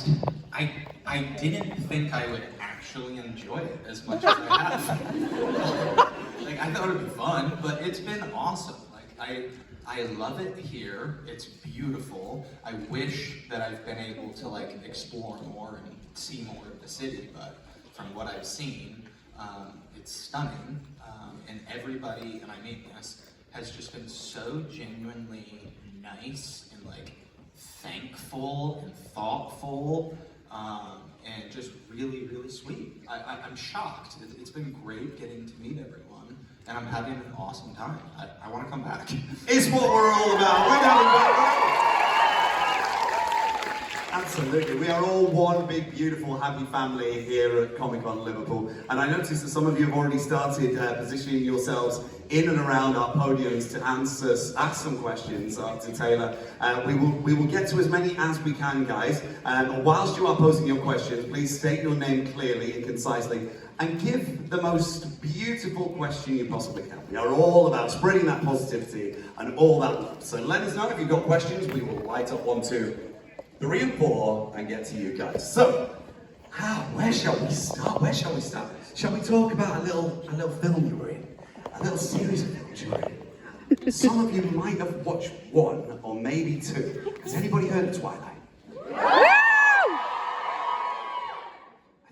honest, I didn't think I would actually enjoy it as much as I have. Like, I thought it'd be fun, but it's been awesome. Like, I love it here. It's beautiful. I wish that I've been able to like explore more and see more of the city, but from what I've seen, it's stunning. And everybody, and I mean this, has just been so genuinely nice and like thankful and thoughtful, and just really, really sweet. I'm shocked. It's been great getting to meet everyone, and I'm having an awesome time. I want to come back. It's what we're all about. We're having back. Absolutely. We are all one big, beautiful, happy family here at Comic-Con Liverpool. And I noticed that some of you have already started positioning yourselves in and around our podiums to ask some questions to Taylor. We will get to as many as we can, guys. Whilst you are posing your questions, please state your name clearly and concisely, and give the most beautiful question you possibly can. We are all about spreading that positivity and all that love. So let us know if you've got questions. We will light up 1, 2, 3, and 4 and get to you guys. So, where shall we start? Where shall we start? Shall we talk about a little film you were in? A little series of films you were in? Some of you might have watched 1 or maybe 2. Has anybody heard of Twilight? I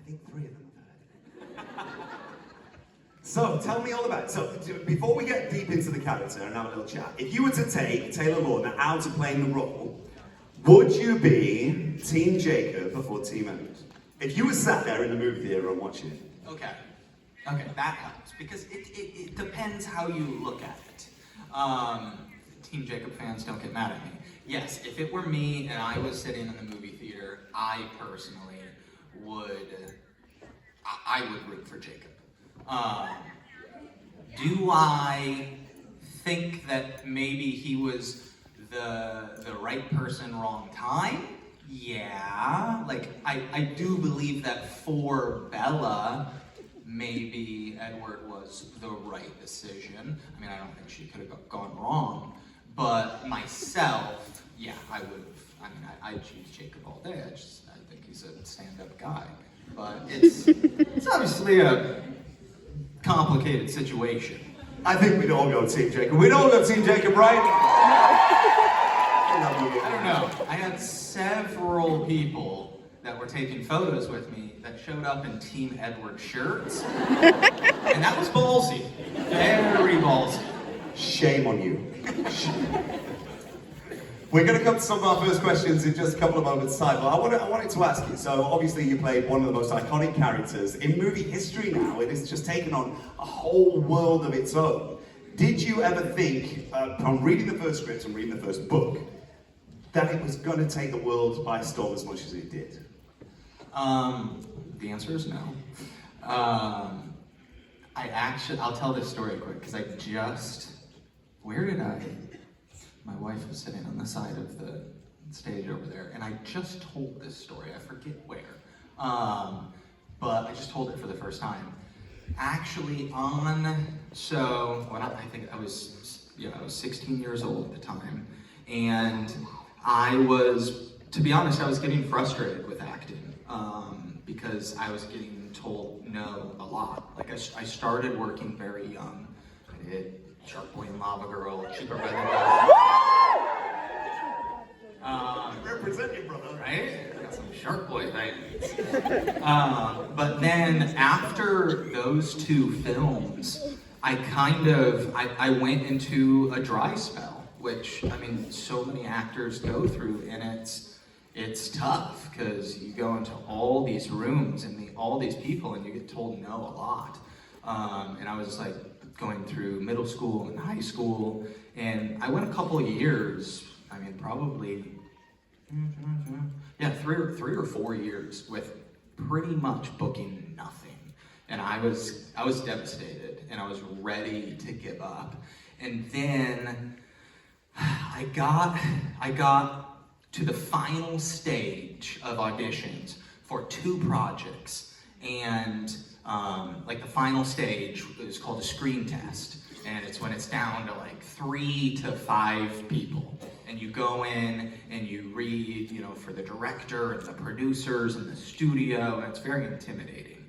think 3 of them have heard of it. So, tell me all about it. So, before we get deep into the character and have a little chat, if you were to take Taylor Lautner out of playing the role, would you be Team Jacob or Team Emmett? If you were sat there in the movie theater and watching it. Okay, that helps, because it depends how you look at it. Team Jacob fans, don't get mad at me. Yes, if it were me and I was sitting in the movie theater, I personally would root for Jacob. Do I think that maybe he was the right person, wrong time? Yeah, like I do believe that for Bella, maybe Edward was the right decision. I mean, I don't think she could have gone wrong, but myself, yeah, I would have. I mean, I'd choose Jacob all day. I think he's a stand-up guy, but it's obviously a complicated situation. I think we'd all go Team Jacob. We'd all go Team Jacob, right? I don't know. I had several people that were taking photos with me that showed up in Team Edward shirts, and that was ballsy. Very ballsy. Shame on you. We're going to come to some of our first questions in just a couple of moments' time, but I wanted to ask you, so obviously you played one of the most iconic characters in movie history now. It has just taken on a whole world of its own. Did you ever think, from reading the first script and reading the first book, that it was going to take the world by storm as much as it did? The answer is no. I'll tell this story quick, because my wife was sitting on the side of the stage over there, and I just told this story, I forget where, but I just told it for the first time. Actually, I think I was 16 years old at the time, and to be honest, I was getting frustrated with acting, because I was getting told no a lot. Like, I started working very young. I did Shark Boy and Lava Girl, Cheaper by the Dozen. Representing, brother. Right? Got some Shark Boy things. But then, after those 2 films, I went into a dry spell, which, I mean, so many actors go through, and it's tough, because you go into all these rooms and meet all these people, and you get told no a lot. And I was like going through middle school and high school, and I went a couple of years, I mean, probably, 3 or 4 years with pretty much booking nothing. And I was devastated, and I was ready to give up. And then I got to the final stage of auditions for 2 projects, And like the final stage is called a screen test, and it's when it's down to like 3 to 5 people, and you go in and you read, you know, for the director and the producers and the studio, and it's very intimidating.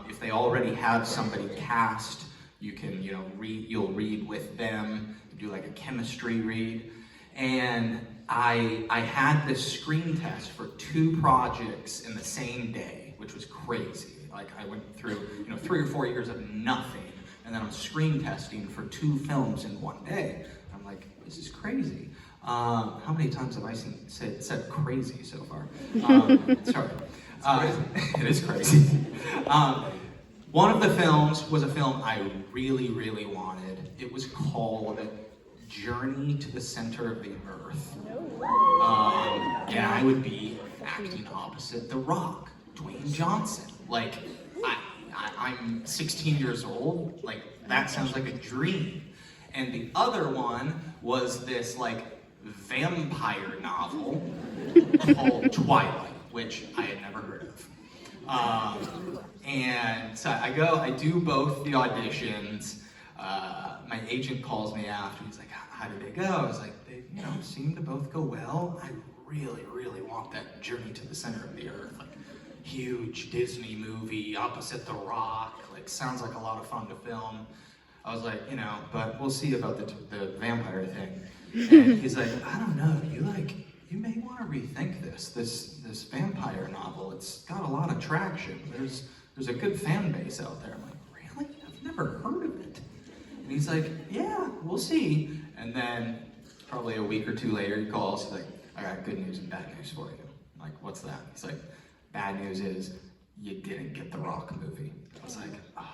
If they already have somebody cast, you can, you know, you'll read with them, do like a chemistry read. And I had this screen test for 2 projects in the same day, which was crazy. Like I went through, you know, 3 or 4 years of nothing, and then I'm screen testing for 2 films in one day. I'm like, this is crazy. How many times have I said crazy so far? Sorry. It is crazy. One of the films was a film I really, really wanted. It was called Journey to the Center of the Earth. And I would be acting opposite The Rock, Dwayne Johnson. Like, I'm 16 years old. Like, that sounds like a dream. And the other one was this, like, vampire novel called Twilight, which I had never heard of. And so I do both the auditions. My agent calls me after. He's like, how did they go? I was like, they, you know, seem to both go well. I really, really want that Journey to the Center of the Earth. Like, huge Disney movie opposite The Rock. Like, sounds like a lot of fun to film. I was like, you know, but we'll see about the vampire thing. And he's like, I don't know, you may want to rethink this vampire novel. It's got a lot of traction. There's a good fan base out there. I'm like, really? I've never heard of it. And he's like, yeah, we'll see. And then probably a week or 2 later, he calls. He's like, I got good news and bad news for you. I'm like, what's that? He's like, bad news is you didn't get the Rock movie. I was like, oh.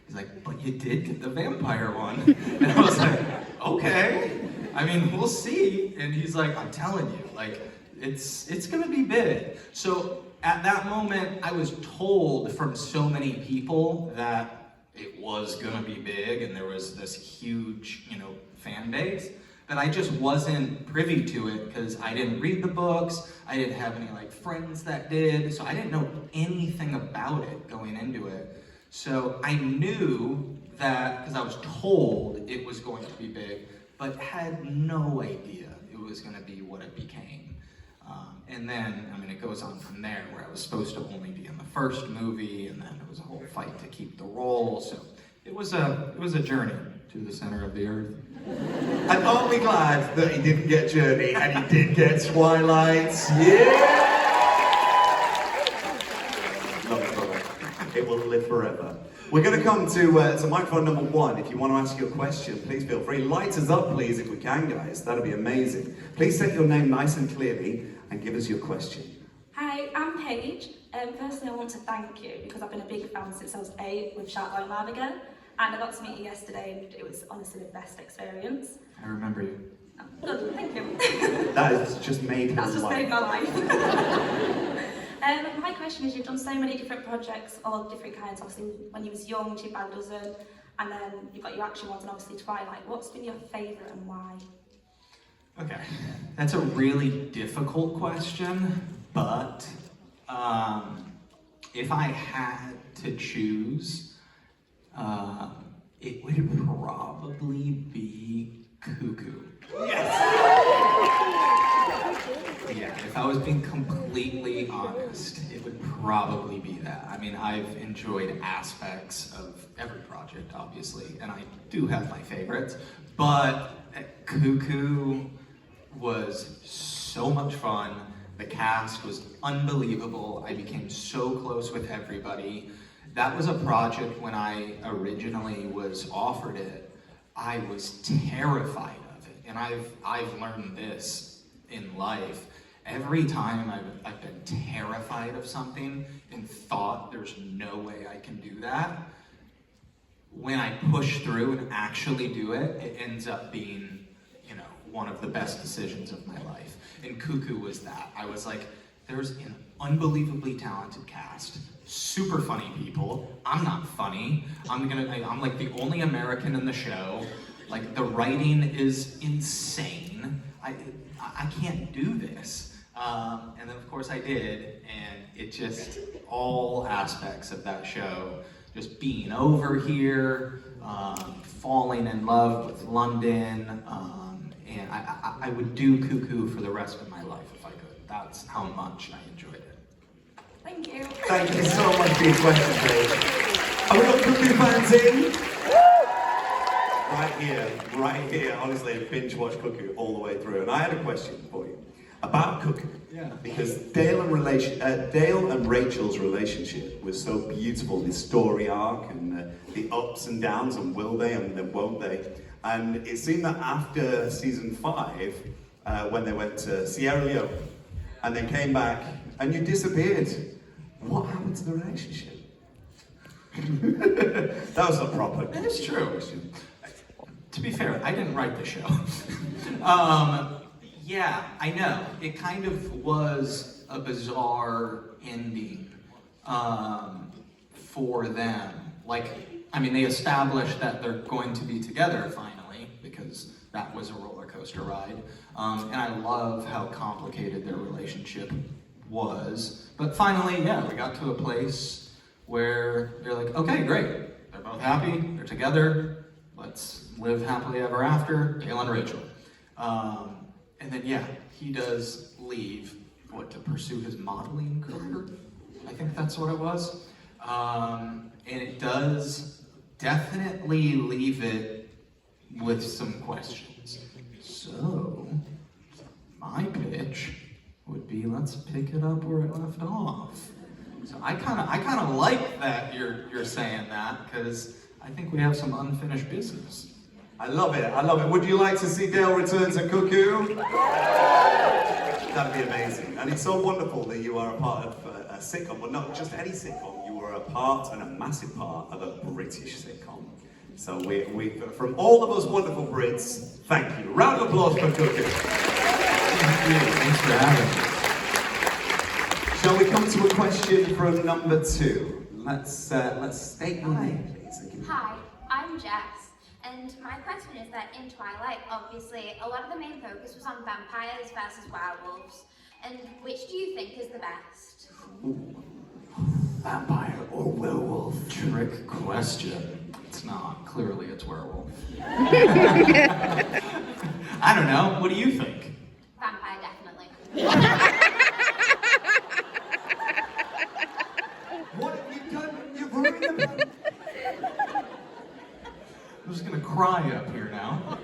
He's like, but you did get the vampire one. And I was like, okay. I mean, we'll see. And he's like, I'm telling you, like, it's gonna be big. So at that moment, I was told from so many people that it was gonna be big and there was this huge, you know, fan base, that I just wasn't privy to it because I didn't read the books, I didn't have any like friends that did, so I didn't know anything about it going into it. So I knew that, because I was told it was going to be big, but had no idea it was going to be what it became. And then, I mean, it goes on from there, where I was supposed to only be in the first movie, and then it was a whole fight to keep the role. So it was a journey to the center of the earth. And aren't we glad that he didn't get Journey and he did get Twilight? Yeah! Love it, brother. It will live forever. We're going to come to microphone number 1. If you want to ask your question, please feel free. Light us up, please, if we can, guys. That'd be amazing. Please say your name nice and clearly and give us your question. Hi, I'm Paige. Firstly, I want to thank you because I've been a big fan since I was 8 with Shout Like Live Again. And I got to meet you yesterday and it was honestly the best experience. I remember you. Oh, good, thank you. That has just made his That's just life. made my life. My question is, you've done so many different projects, all different kinds. Obviously, when you was young, Cheap by the Dozen, and then you've got your action ones, and obviously Twilight. What's been your favourite and why? Okay, that's a really difficult question, but if I had to choose, it would probably be Cuckoo. Yeah, if I was being completely honest, it would probably be that. I mean, I've enjoyed aspects of every project, obviously, and I do have my favorites, but Cuckoo was so much fun. The cast was unbelievable. I became so close with everybody. That was a project when I originally was offered it, I was terrified of it. And I've learned this in life. Every time I've been terrified of something and thought there's no way I can do that, when I push through and actually do it, it ends up being, you know, one of the best decisions of my life. And Cuckoo was that. I was like, there's an unbelievably talented cast, super funny people. I'm not funny. I'm like the only American in the show. Like, the writing is insane. I can't do this. And then of course I did, and it just, all aspects of that show, just being over here, falling in love with London, and I would do Cuckoo for the rest of my life if I could. That's how much I enjoyed it. Thank you. Thank you so much for your question, Dave. Have we got Cuckoo fans in? Right here, honestly, I binge watched Cuckoo all the way through. And I had a question for you about Cuckoo. Yeah. Because Dale and Rachel's relationship was so beautiful, the story arc and the ups and downs, and will they and then won't they. And it seemed that after season 5, when they went to Sierra Leone and then came back and you disappeared, what happened to the relationship? That was a proper. That is true. question. To be fair, I didn't write the show. Yeah, I know. It kind of was a bizarre ending for them. Like, I mean, they established that they're going to be together finally, because that was a roller coaster ride. And I love how complicated their relationship was. But finally, yeah, we got to a place where they're like, okay, great. They're both happy, they're together, let's live happily ever after, Dale and Rachel. And then, yeah, he does leave, to pursue his modeling career? I think that's what it was. And it does definitely leave it with some questions. So, my pitch would be, let's pick it up where it left off. So I kind of like that you're saying that, because I think we have some unfinished business. I love it, I love it. Would you like to see Dale return to Cuckoo? That'd be amazing. And it's so wonderful that you are a part of a sitcom, but not just any sitcom. You were a part, and a massive part, of a British sitcom. So we from all of us wonderful Brits, thank you. Round of applause for Cuckoo. Thank you. Thanks for having me. Shall we come to a question from number 2? Let's state your name, please. Hi, I'm Jess, and my question is that in Twilight, obviously, a lot of the main focus was on vampires versus werewolves, and which do you think is the best? Vampire or werewolf? Trick question. It's not. Clearly it's werewolf. I don't know. What do you think? Vampire, definitely. What have you done? You've ruined them. I'm just gonna cry up here now.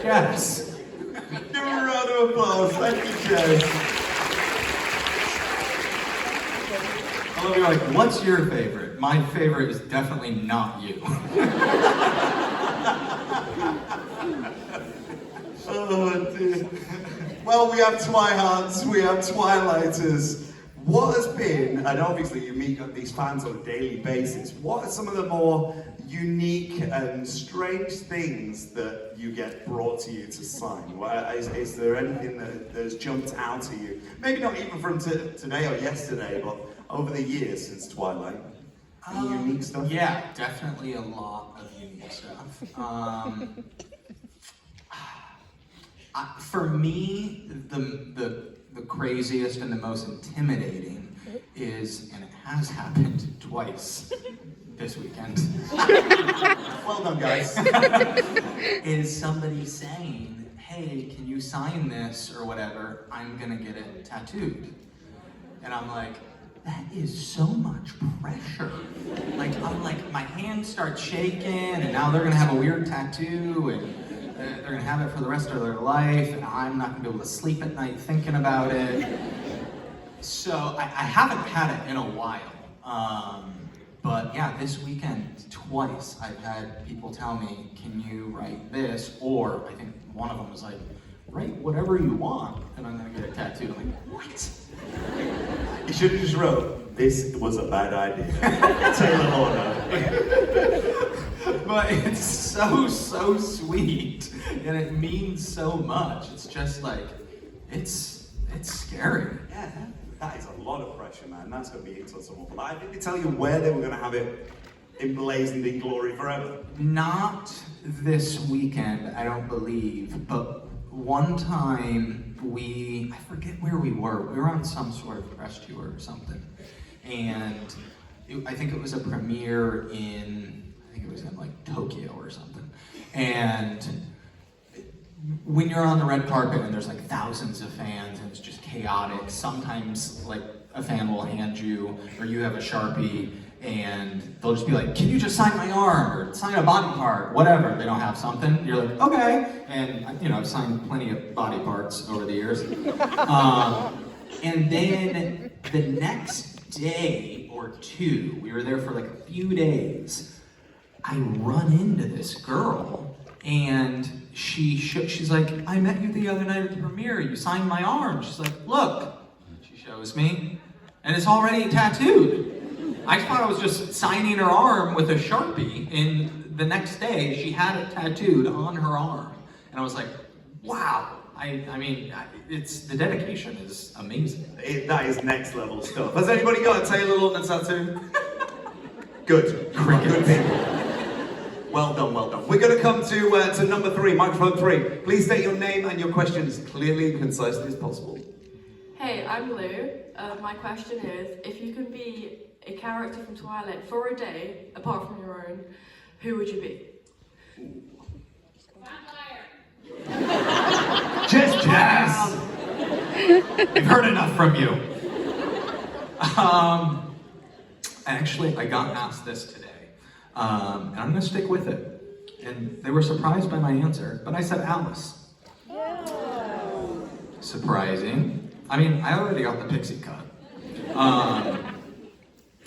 Jess. Give her a round of applause. Thank you, Jess. I love you. Like, what's your favorite? My favorite is definitely not you. Oh, dear. Well, we have Twihards, we have Twilighters. What has been, and obviously you meet these fans on a daily basis, what are some of the more unique and strange things that you get brought to you to sign? Is there anything that has jumped out at you? Maybe not even from today or yesterday, but over the years since Twilight. Any unique stuff? Yeah, definitely a lot of unique stuff. For me, the craziest and the most intimidating is, and it has happened twice this weekend. Well done, guys. Is somebody saying, hey, can you sign this or whatever? I'm gonna get it tattooed. And I'm like, that is so much pressure. Like, I'm like, my hand starts shaking, and now they're gonna have a weird tattoo, and they're gonna have it for the rest of their life, and I'm not gonna be able to sleep at night thinking about it. So I haven't had it in a while. But yeah, this weekend, twice, I've had people tell me, can you write this? Or I think one of them was like, write whatever you want, and I'm gonna get it tattooed. I'm like, what? You should have just wrote, this was a bad idea. Taylor Lautner. But it's so sweet, and it means so much. It's just like, it's scary. Yeah, that is a lot of pressure, man. That's going to be exhausting. But I didn't tell you where they were going to have it emblazoned in glory forever. Not this weekend, I don't believe, but one time I forget where we were. We were on some sort of press tour or something. And I think it was a premiere I think it was in like Tokyo or something. And when you're on the red carpet and there's like thousands of fans and it's just chaotic, sometimes like a fan will hand you, or you have a Sharpie, and they'll just be like, can you just sign my arm, or sign a body part, whatever. They don't have something, you're like, okay. And you know, I've signed plenty of body parts over the years. And then the next day or two, we were there for like a few days, I run into this girl, and she's like, I met you the other night at the premiere, you signed my arm. She's like, look. She shows me, and it's already tattooed. I thought I was just signing her arm with a Sharpie, and the next day she had it tattooed on her arm. And I was like, wow. I mean, it's the dedication is amazing. That is next level stuff. Has anybody got a Taylor Lautner tattoo? Good. Good people. Well done, well done. We're going to come to number 3, microphone 3. Please state your name and your question as clearly and concisely as possible. Hey, I'm Lou. My question is, if you can be a character from Twilight for a day, apart from your own, who would you be? Just Jazz! We've heard enough from you. Actually, I got asked this today, and I'm going to stick with it. And they were surprised by my answer, but I said Alice. Surprising. I mean, I already got the pixie cut.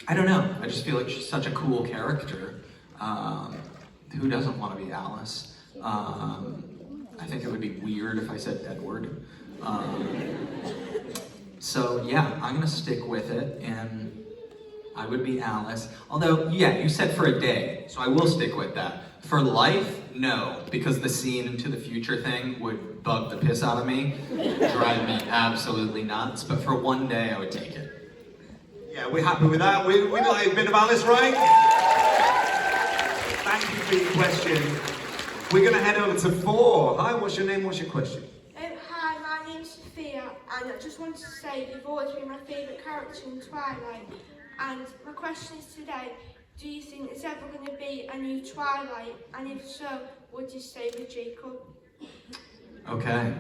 I don't know. I just feel like she's such a cool character. Who doesn't want to be Alice? I think it would be weird if I said Edward. So yeah, I'm gonna stick with it, and I would be Alice. Although, yeah, you said for a day, so I will stick with that. For life, no, because the scene into the future thing would bug the piss out of me, drive me absolutely nuts. But for one day, I would take it. Yeah, we're happy with that. We like a bit of Alice, right? Thank you for your question. We're going to head over to 4. Hi, what's your name? What's your question? Hi, my name's Sophia, and I just wanted to say you've always been my favourite character in Twilight. And my question is today, do you think there's ever going to be a new Twilight? And if so, would you stay with Jacob? Okay.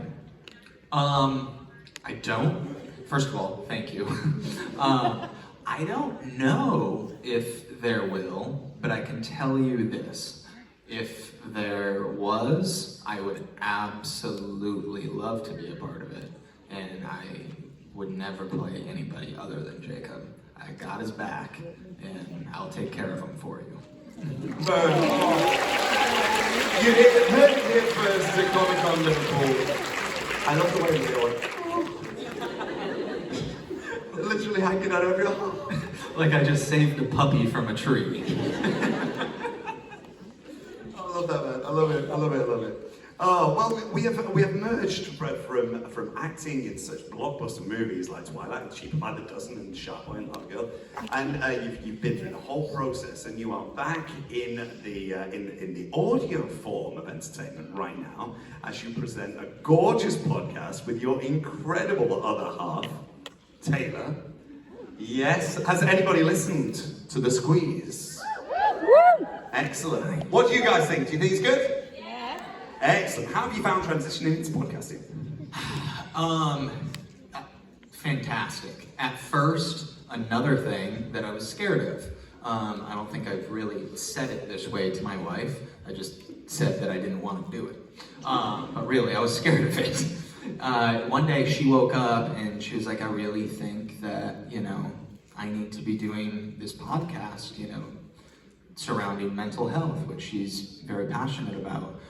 I don't. First of all, thank you. I don't know if there will, but I can tell you this. If there was, I would absolutely love to be a part of it. And I would never play anybody other than Jacob. I got his back, and I'll take care of him for you. You heard it here first at Comic-Con Liverpool. I love the way you do it. Literally hanging out of your heart. Like I just saved a puppy from a tree. I love that, man. I love it. I love it. I love it. Oh well, we have merged from acting in such blockbuster movies like Twilight, Cheaper by the Dozen, and Sharp Boy and Hot Girl, and you've been through the whole process, and you are back in the audio form of entertainment right now as you present a gorgeous podcast with your incredible other half, Taylor. Yes. Has anybody listened to The Squeeze? Excellent. What do you guys think? Do you think it's good? Yeah. Excellent. How have you found transitioning into podcasting? Fantastic. At first, another thing that I was scared of. I don't think I've really said it this way to my wife. I just said that I didn't want to do it. But really, I was scared of it. One day she woke up and she was like, I really think that, I need to be doing this podcast, surrounding mental health, which she's very passionate about.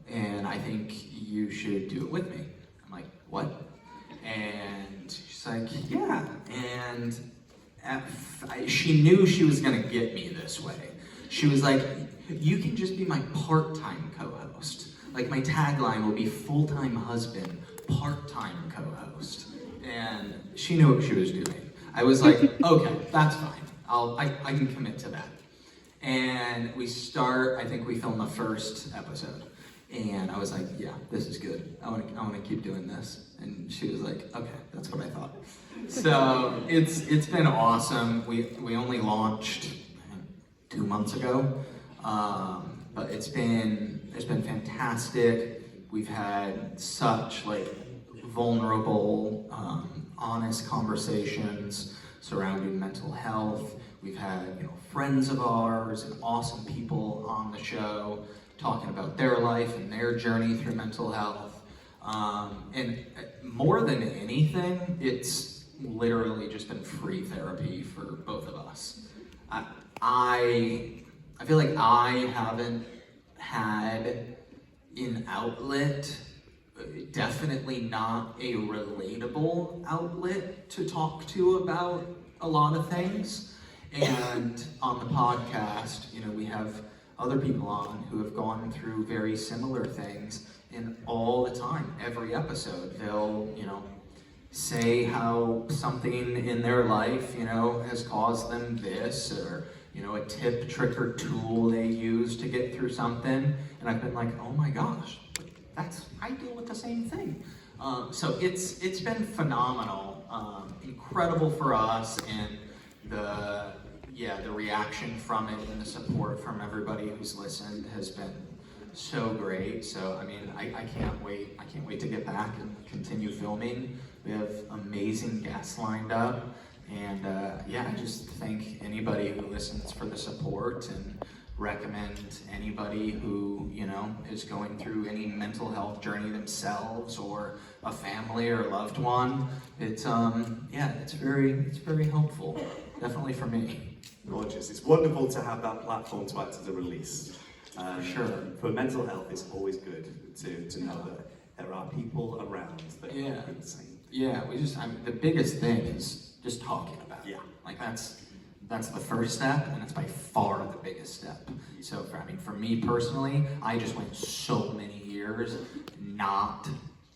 And I think you should do it with me. I'm like, what? And she's like, yeah. And she knew she was gonna get me this way. She was like, you can just be my part-time co-host. Like my tagline will be full-time husband, part-time co-host. And she knew what she was doing. I was like, okay, that's fine. I can commit to that. And I think we filmed the first episode. And I was like, yeah, this is good. I want to keep doing this. And she was like, okay, that's what I thought. So it's been awesome. We only launched 2 months ago, but it's been fantastic. We've had such like vulnerable, honest conversations surrounding mental health. We've had friends of ours and awesome people on the show talking about their life and their journey through mental health. And more than anything, it's literally just been free therapy for both of us. I feel like I haven't had an outlet, definitely not a relatable outlet to talk to about a lot of things. And on the podcast, we have other people on who have gone through very similar things, and all the time, every episode, they'll, say how something in their life, has caused them this, or, a tip, trick, or tool they use to get through something. And I've been like, oh my gosh, I deal with the same thing. So it's been phenomenal, incredible for us, and the reaction from it and the support from everybody who's listened has been so great. So I can't wait. I can't wait to get back and continue filming. We have amazing guests lined up, and I just thank anybody who listens for the support, and recommend anybody who is going through any mental health journey themselves, or a family or loved one. It's very helpful, definitely for me. Gorgeous. It's wonderful to have that platform to act as a release. Sure. For mental health, it's always good to know that there are people around that are the same. Yeah, the biggest thing is just talking about it. Yeah. Like that's the first step, and it's by far the biggest step. So for me personally, I just went so many years not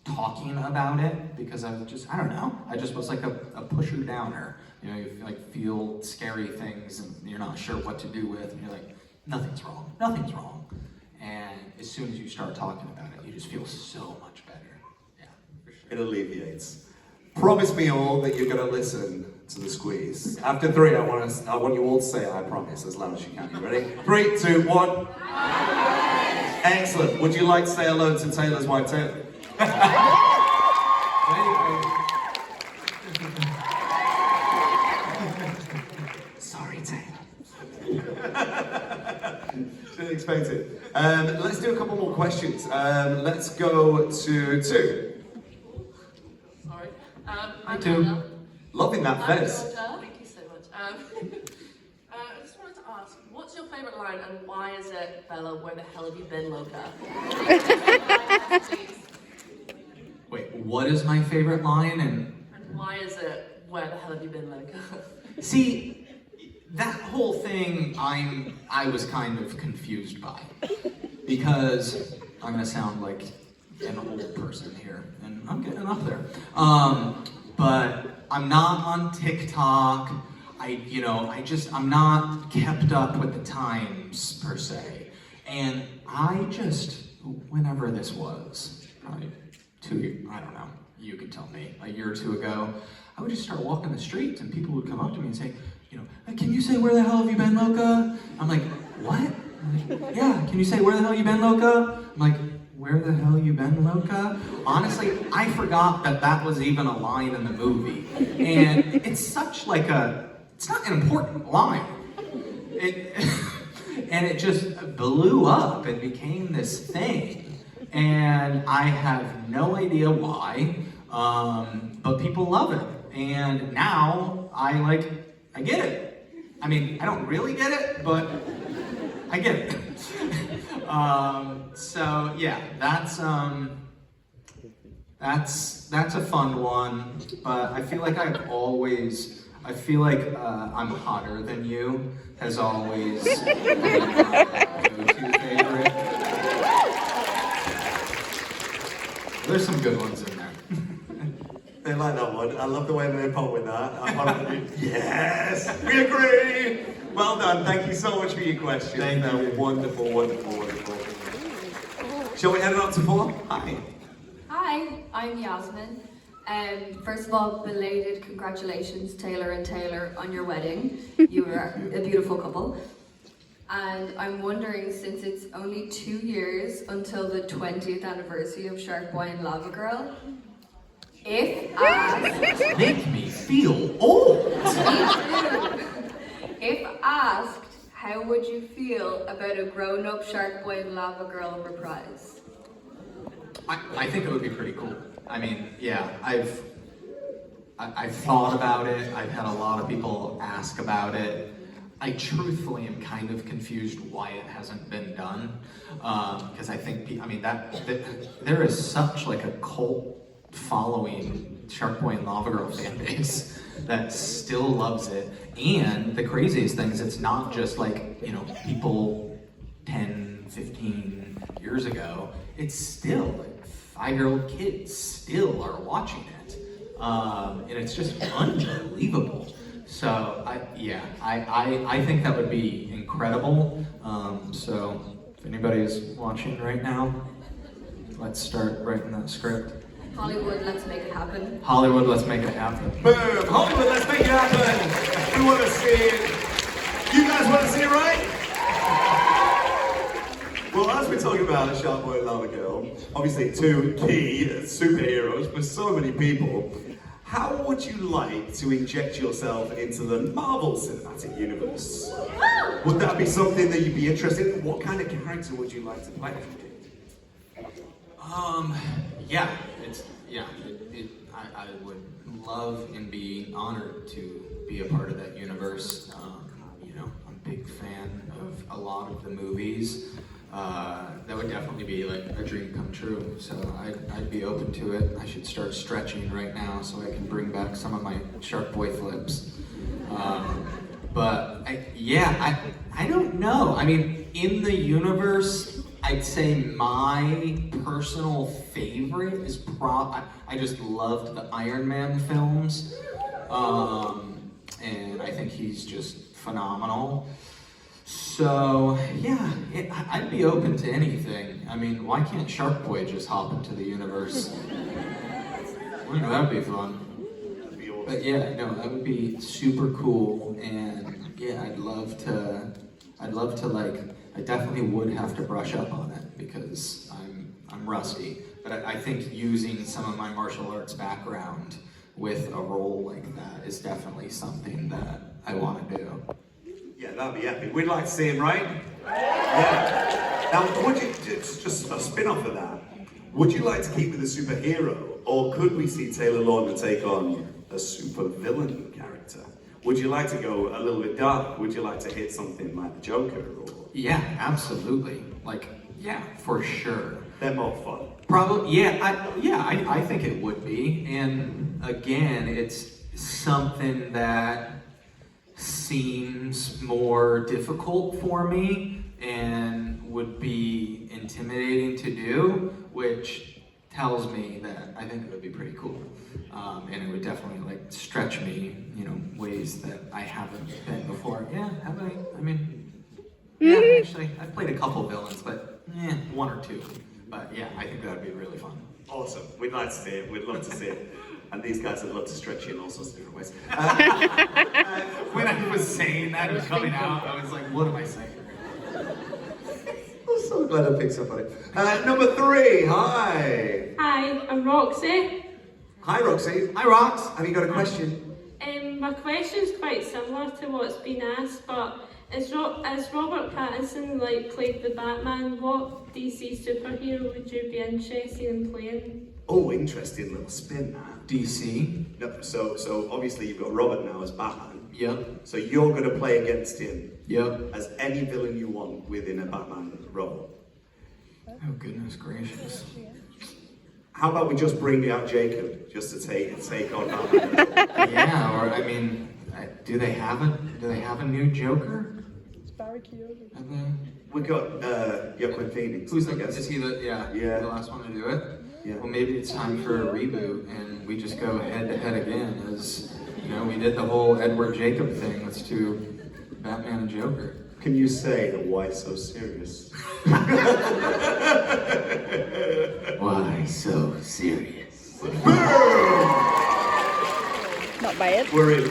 talking about it because I just was like a pusher downer. You feel scary things and you're not sure what to do with, and you're like, nothing's wrong. And as soon as you start talking about it, you just feel so much better. Yeah, for sure. It alleviates. Promise me all that you're going to listen to the squeeze. After 3, I want you all to say "I promise" as loud as you can. You ready? 3, 2, 1. Excellent. Would you like to say hello to Taylor's wife, Taylor? Sorry, Taylor. Didn't expect it. Let's do a couple more questions. Let's go to 2. Sorry. Hi, I'm 2. Anna. Loving that fez. Thank you so much. I just wanted to ask, what's your favourite line, and why is it, Bella, where the hell have you been, Loca? Wait, what is my favorite line, and why is it, where the hell have you been, Loca? See, that whole thing I was kind of confused by, because I'm gonna sound like an old person here, and I'm getting up there. But I'm not on TikTok. I'm not kept up with the times per se. And whenever this was, probably 2, I don't know, you could tell me, a year or 2 ago, I would just start walking the streets and people would come up to me and say, can you say "where the hell have you been, Loca"? I'm like, what? I'm like, yeah, can you say "where the hell you been, Loca"? I'm like, where the hell you been, Loca? Honestly, I forgot that was even a line in the movie. And it's such it's not an important line. And it just blew up and became this thing. And I have no idea why, but people love it. And now I get it. I don't really get it, but I get it. So yeah, that's a fun one. But I feel like I'm hotter than you has always been my go-to favorite. There's some good ones in there. They like that one. I love the way they pop with that. Yes, we agree. Well done. Thank you so much for your questions. Thank you. Wonderful, wonderful, wonderful. Shall we head on up to Paul? Hi. Hi, I'm Yasmin. First of all, belated congratulations, Taylor and Taylor, on your wedding. You are a beautiful couple. And I'm wondering, since it's only 2 years until the 20th anniversary of Shark Boy and Lava Girl, if asked... Make me feel old! If asked, how would you feel about a grown-up Shark Boy and Lava Girl reprise? I think it would be pretty cool. I mean, yeah, I've thought about it. I've had a lot of people ask about it. I truthfully am kind of confused why it hasn't been done, because I think, that there is such like a cult following Shark Boy and Lava Girl fan base that still loves it. And the craziest thing is it's not just like, people 10, 15 years ago. It's still like 5-year-old kids still are watching it. And it's just unbelievable. So I think that would be incredible. So if anybody's watching right now, let's start writing that script. Hollywood, let's make it happen. Hollywood, let's make it happen. Boom! Hollywood, let's make it happen! We want to see it. You guys want to see it, right? Well, as we're talking about Shark Boy and Lava Girl, obviously two key superheroes for so many people, how would you like to inject yourself into the Marvel Cinematic Universe? Would that be something that you'd be interested in? What kind of character would you like to play? I would love and be honored to be a part of that universe. I'm a big fan of a lot of the movies. That would definitely be like a dream come true. So I'd be open to it. I should start stretching right now so I can bring back some of my Shark Boy flips. But I don't know. I mean, in the universe, I'd say my personal favorite is I just loved the Iron Man films, and I think he's just phenomenal. So I'd be open to anything. I mean, why can't Shark Boy just hop into the universe? That'd be fun. But that would be super cool, and I'd love to I definitely would have to brush up on it because I'm rusty. But I think using some of my martial arts background with a role like that is definitely something that I want to do. Yeah, that'd be epic. We'd like to see him, right? Yeah. Now, would you, just a spin-off of that, would you like to keep with a superhero, or could we see Taylor Lautner take on a super villain character? Would you like to go a little bit dark? Would you like to hit something like the Joker? Or... Yeah, absolutely. For sure. They're more fun. Probably, I think it would be. And again, it's something that seems more difficult for me and would be intimidating to do, which tells me that I think it would be pretty cool. And it would definitely stretch me, ways that I haven't been before. Yeah, have I? I mean, actually, I've played a couple villains, but one or two. But I think that would be really fun. Awesome. We'd like to see it. We'd love to see it. And these guys would love to stretch you in all sorts of different ways. When I was saying that, it was coming out, I was like, what am I saying? I'm so glad I picked up on it. Number 3, hi. Hi, I'm Roxy. Hi, Roxy. Hi, Rox. Have you got a question? My question's quite similar to what's been asked, but as Robert Pattinson played the Batman, what DC superhero would you be interested in playing? Oh, interesting little spin that. DC. No, so obviously you've got Robert now as Batman. Yep. So you're going to play against him. Yep. As any villain you want within a Batman role. Oh, goodness gracious. How about we just bring out Jacob just to take on Batman? Yeah, or I mean, do they have a new Joker? We got Joaquin Phoenix. Who's I guess. Is he the the last one to do it? Yeah. Well, maybe it's time for a reboot, and we just go head to head again. As we did the whole Edward Jacob thing. Let's do Batman and Joker. can you say why so serious? Why so serious? Not bad. We're in.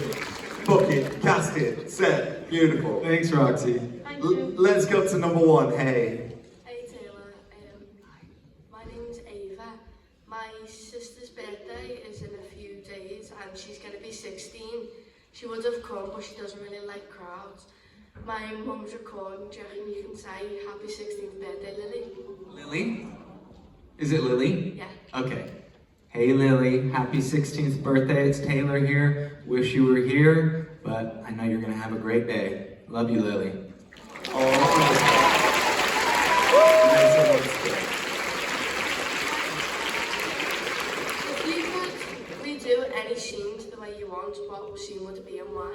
Book it, cast it, set, beautiful. Thanks, Roxy. Thank you. Let's go to number one. Hey. Hey Taylor, my name's Ava. My sister's birthday is in a few days and she's going to be 16. She would have come but she doesn't really like crowds. My mum's recording, do you reckon you can say happy 16th birthday, Lily? Lily? Is it Lily? Yeah. Okay. Hey Lily, happy 16th birthday. It's Taylor here. Wish you were here, but I know you're gonna have a great day. Love you, Lily. If you could redo any scenes the way you want, what scene would it be and why?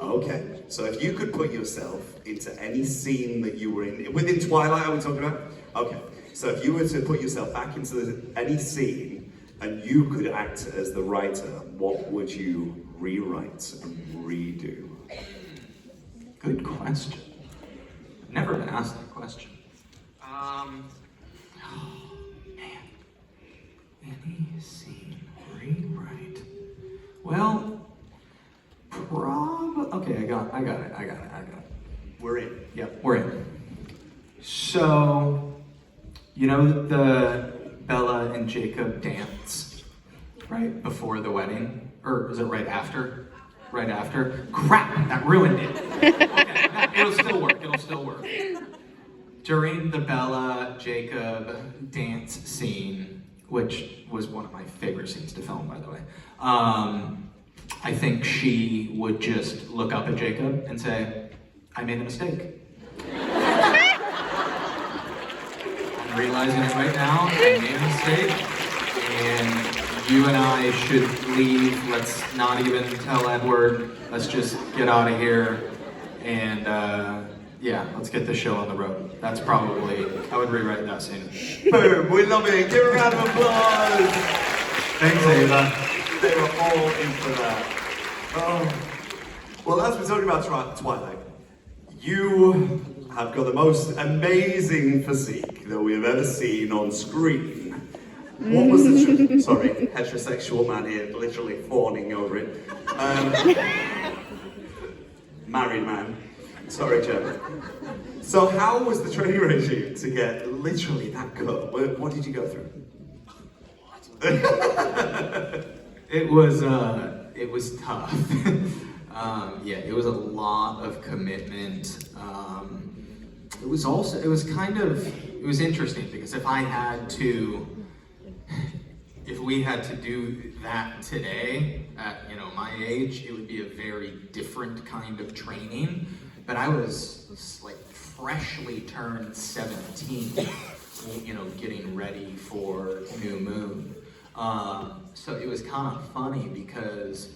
Okay, so if you could put yourself into any scene that you were in, within Twilight, are we talking about? Okay, so if you were to put yourself back into any scene and you could act as the writer, what would you rewrite and redo? Good question. Never been asked that question. Oh, man. Any scene rewrite? Well, okay, I got it. We're in. Yep, we're in. So, you know the Bella and Jacob dance right before the wedding? Or is it right after? Right after? Crap, that ruined it. Okay, it'll still work. During the Bella Jacob dance scene, which was one of my favorite scenes to film, by the way, I think she would just look up at Jacob and say, I made a mistake. I'm realizing it right now, I made a mistake, and you and I should leave. Let's not even tell Edward. Let's just get out of here, and yeah, let's get the show on the road. That's probably, I would rewrite that scene. Boom, we love it. Give a round of applause. Thanks, Ava. They were all in for that. Oh. Well, as we're talking about Twilight, you have got the most amazing physique that we have ever seen on screen. What was the sorry, heterosexual man here, literally fawning over it. Married man. Sorry, Joe. So how was the training regime to get literally that cut? What did you go through? It was tough. Yeah, it was a lot of commitment. It was interesting because if we had to do that today at my age, it would be a very different kind of training. But I was like freshly turned 17, getting ready for New Moon. So it was kind of funny because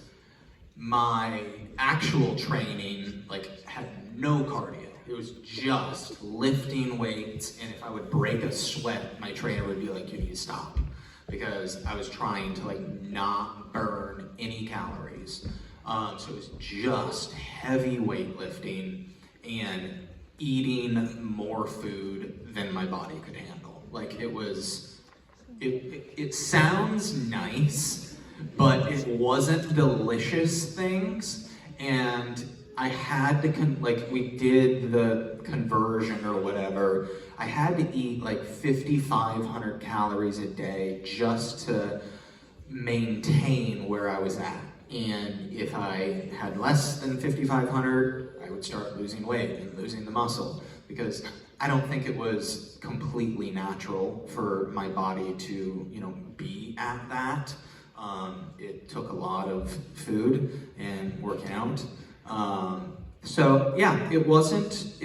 my actual training had no cardio. It was just lifting weights, and if I would break a sweat, my trainer would be like, you need to stop, because I was trying to not burn any calories. So it was just heavy weightlifting and eating more food than my body could handle. It sounds nice, but it wasn't delicious things, and I had to, we did the conversion or whatever, I had to eat 5,500 calories a day just to maintain where I was at. And if I had less than 5,500, I would start losing weight and losing the muscle, because I don't think it was completely natural for my body to, be at that. It took a lot of food and working out. So yeah, it wasn't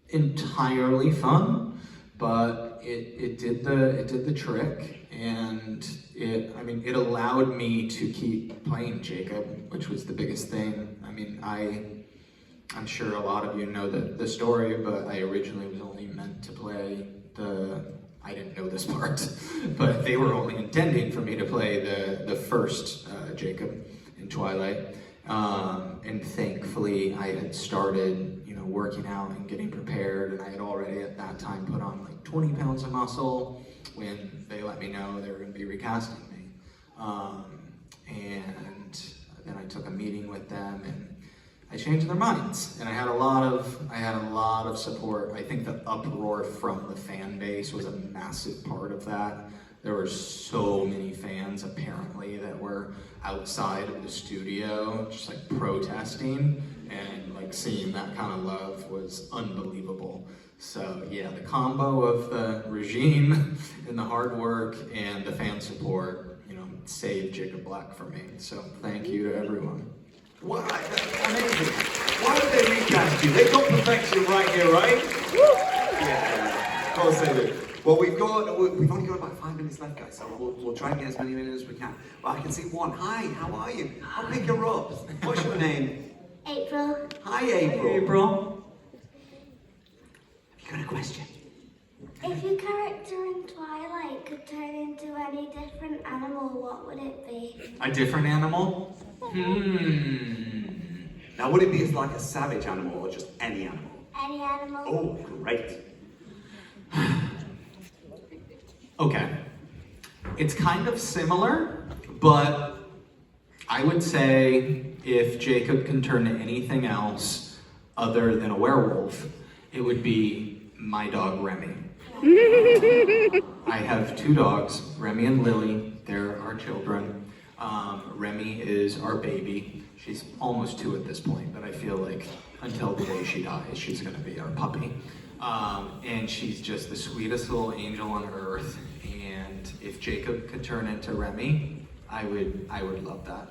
entirely fun, but it did the trick, and it allowed me to keep playing Jacob, which was the biggest thing. I'm sure a lot of you know the story, but I originally was only meant to play I didn't know this part, but they were only intending for me to play the first Jacob in Twilight. And thankfully I had started, you know, working out and getting prepared, and I had already at that time put on like 20 pounds of muscle when they let me know they were going to be recasting me. And then I took a meeting with them, and I changed their minds, and I had a lot of support. I think the uproar from the fan base was a massive part of that. There were so many fans apparently that were outside of the studio just like protesting, and like seeing that kind of love was unbelievable. So yeah, the combo of the regime and the hard work and the fan support, you know, saved Jacob Black for me. So thank you to everyone. Why? Amazing. Why would they recast you? They got perfection right here, right? Yeah, of course they do. Well, we've only got about 5 minutes left, guys, so we'll try and get as many minutes as we can. But I can see one. Hi, how are you? I'll pick her up. What's your name? April. Hi, April. Hey, April. Have you got a question? If your character in Twilight could turn into any different animal, what would it be? A different animal? Now, would it be like a savage animal or just any animal? Any animal? Oh, great. Okay. It's kind of similar, but I would say if Jacob can turn to anything else other than a werewolf, it would be my dog Remy. I have 2 dogs, Remy and Lily. They're our children. Remy is our baby. She's almost 2 at this point, but I feel like until the day she dies, she's gonna be our puppy. And she's just the sweetest little angel on earth. And if Jacob could turn into Remy, I would love that.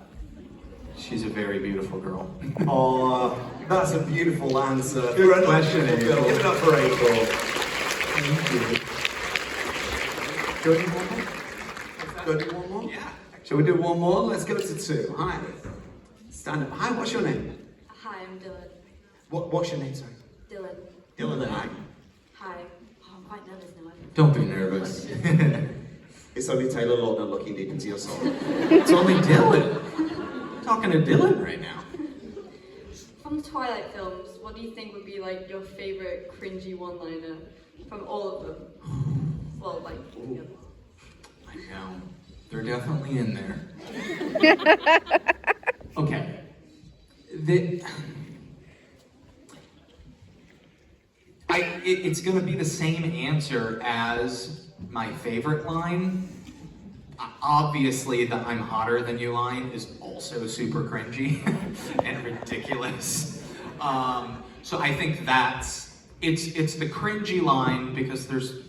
She's a very beautiful girl. Oh, that's a beautiful answer. Good question, April. April. Give it up for April. Thank you. Do you want one more? Go do one more? Yeah. Shall we do one more? Let's go to 2. Hi. Stand up. Hi, what's your name? Hi, I'm Dylan. What's your name, sorry? Dylan. Dylan. Hi. Hi. Oh, I'm quite nervous now. Don't be nervous. It's only Taylor Lautner looking deep into your soul. It's only Dylan. I'm talking to Dylan right now. From the Twilight films, what do you think would be like your favorite cringy one-liner from all of them? Well, like, you know. I know. They're definitely in there. Okay. It's going to be the same answer as my favorite line. Obviously, the "I'm hotter than you" line is also super cringy and ridiculous. So I think it's the cringy line because there's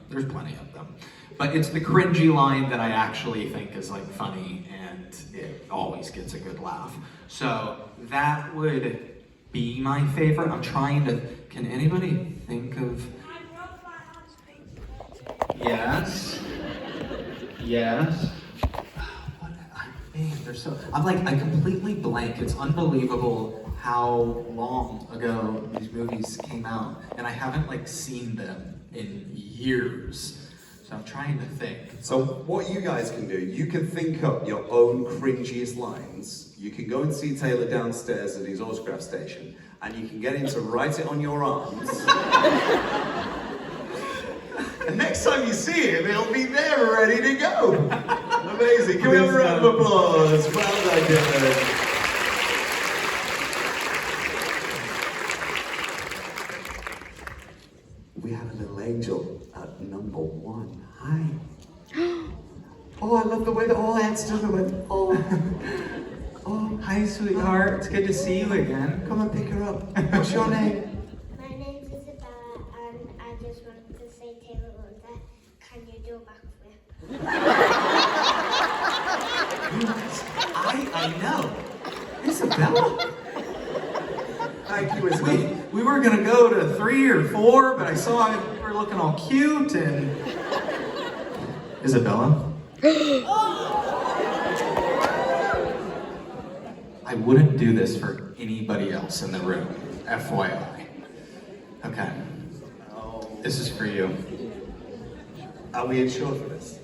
plenty of them. But it's the cringy line that I actually think is like funny, and it always gets a good laugh. So that would be my favorite. I'm trying to, can anybody think of? Yes. Yes. I completely blank. It's unbelievable how long ago these movies came out, and I haven't like seen them in years. So I'm trying to think. So what you guys can do, you can think up your own cringiest lines. You can go and see Taylor downstairs at his autograph station, and you can get him to write it on your arms. And next time you see him, he'll be there ready to go. Amazing. Can we have a round of applause? Well done, Dylan. We have a little angel at number 1. Hi. Oh, I love the way the all heads do it. Oh, Hi, sweetheart. It's good to see you again. come and pick her up. What's your name? My name's Isabella, and I just wanted to say, Taylor Lautner, can you do a backflip? I know. Isabella. Thank you, Isabella. We were gonna go to 3 or 4, but I saw you were looking all cute and. Isabella? I wouldn't do this for anybody else in the room, FYI. Okay. This is for you. Are we insured for this?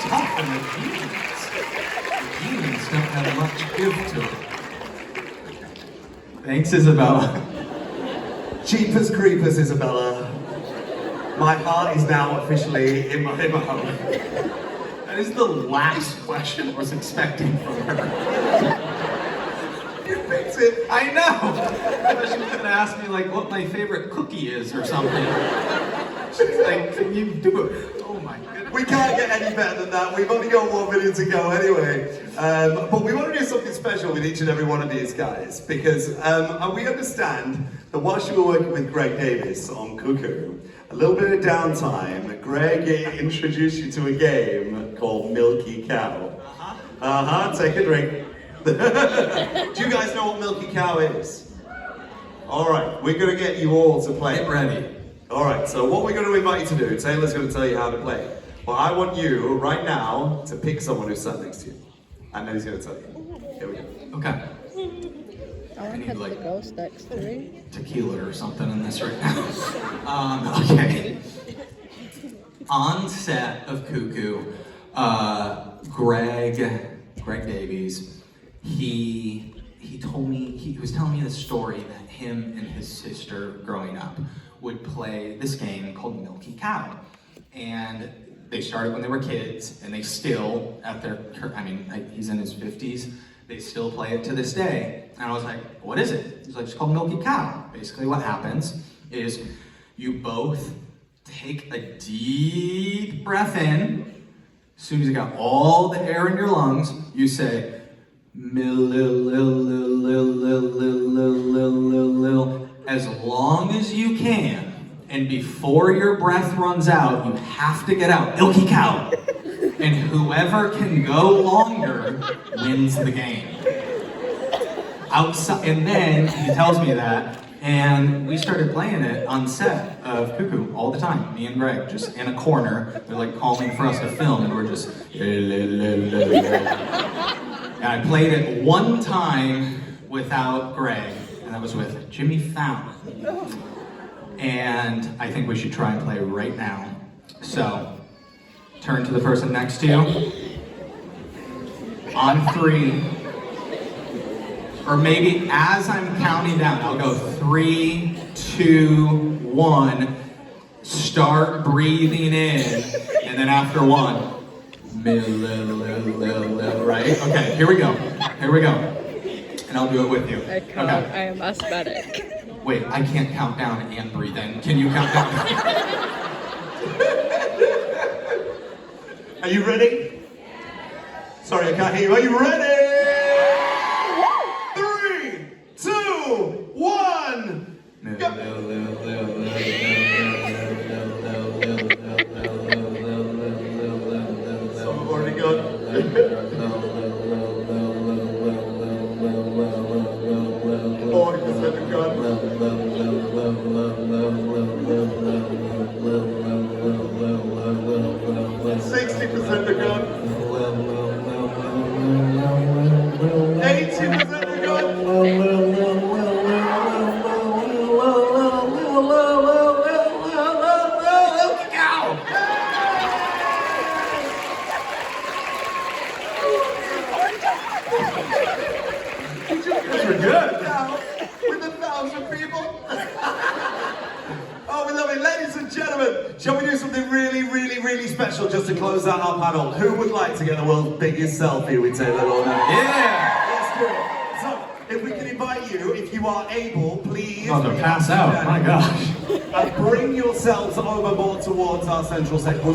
tough in the jeans. The jeans don't have much give to them. Thanks, Isabella. Jeepers creepers, Isabella. My heart is now officially in my home. That is the last question I was expecting from her. You picked it. I know! I thought she was gonna ask me like what my favorite cookie is or something. She's like, can you do it? Oh my goodness. We can't get any better than that. We've only got 1 minute to go anyway. But we want to do something special with each and every one of these guys because we understand that whilst you were working with Greg Davis on Cuckoo, a little bit of downtime, Greg introduced you to a game called Milky Cow. Take a drink. Do you guys know what Milky Cow is? All right, we're going to get you all to play. Get ready. All right, so what we're going to invite you to do, Taylor's going to tell you how to play. Well, I want you right now to pick someone who's sat next to you, and then he's going to tell you. Here we go. Okay. I want to have the ghost next to me. Tequila or something in this right now. Okay. On set of Cuckoo, Greg Davies, he told me, he was telling me the story that him and his sister growing up would play this game called Milky Cow. And they started when they were kids, and they still, he's in his 50s, they still play it to this day. And I was like, what is it? He's like, it's called Milky Cow. Basically what happens is you both take a deep breath in. As soon as you got all the air in your lungs, you say, as long as you can. And before your breath runs out, you have to get out, Milky Cow. And whoever can go longer wins the game. Outside, and then he tells me that, and we started playing it on set of Cuckoo all the time. Me and Greg, just in a corner. They're like calling for us to film, and we're just. And I played it one time without Greg, and that was with Jimmy Fallon. And I think we should try and play right now. So, turn to the person next to you. On 3. Or maybe as I'm counting down, I'll go 3, 2, 1. Start breathing in. And then after 1. Right? Okay, here we go. Here we go. And I'll do it with you. I can't. Okay. I am asthmatic. Wait, I can't count down and breathe in. Can you count down? Are you ready? Sorry, I can't hear you. Are you ready? 3, 2, 1. Go. Some have already gone. 40% have gone. 60% are gone. 80% are gone. Those were good. Now, with 1,000 people. Oh, we love it. Ladies and gentlemen, shall we do something really, really, really special just to close out our panel? Who would like to get the world's biggest selfie with Taylor Lautner? Yeah! Let's do it. So, if we can invite you, if you are able, please. I'm about to pass out. My gosh. And bring yourselves overboard towards our central stage. We'll try